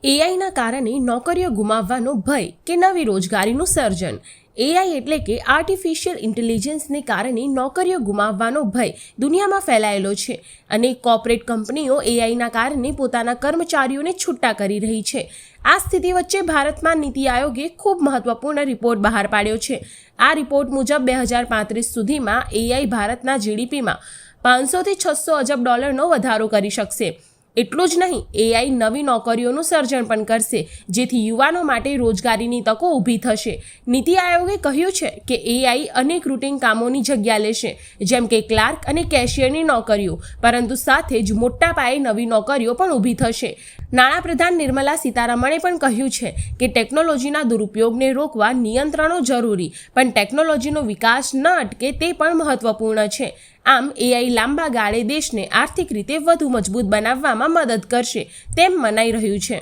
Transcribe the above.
એઆઈના કારણે નોકરીઓ ગુમાવવાનો ભય કે નવી રોજગારીનું સર્જન. એઆઈ એટલે કે આર્ટિફિશિયલ ઇન્ટેલિજન્સને કારણે નોકરીઓ ગુમાવવાનો ભય દુનિયામાં ફેલાયેલો છે અને કોર્પોરેટ કંપનીઓ એઆઈના કારણે પોતાના કર્મચારીઓને છૂટા કરી રહી છે. આ સ્થિતિ વચ્ચે ભારતમાં નીતિ આયોગે ખૂબ મહત્વપૂર્ણ રિપોર્ટ બહાર પાડ્યો છે. આ રિપોર્ટ મુજબ 2035 સુધીમાં એઆઈ ભારતના જીડીપીમાં $500 થી $600 અબજનો વધારો કરી શકશે. એટલું જ નહીં, એઆઈ નવી નોકરીઓનું સર્જન પણ કરશે, જેથી યુવાનો માટે રોજગારીની તકો ઊભી થશે. નીતિ આયોગે કહ્યું છે કે એઆઈ અનેક રૂટીન કામોની જગ્યા લેશે, જેમ કે ક્લાર્ક અને કેશિયરની નોકરીઓ, પરંતુ સાથે જ મોટા પાયે નવી નોકરીઓ પણ ઊભી થશે. નાણાપ્રધાન નિર્મલા સીતારમણે પણ કહ્યું છે કે ટેકનોલોજીના દુરુપયોગને રોકવા નિયંત્રણો જરૂરી, પણ ટેકનોલોજીનો વિકાસ ન અટકે તે પણ મહત્વપૂર્ણ છે. આમ એઆઈ લાંબા ગાળે દેશને આર્થિક રીતે વધુ મજબૂત બનાવવામાં મદદ કરશે તેમ મનાઈ રહ્યું છે.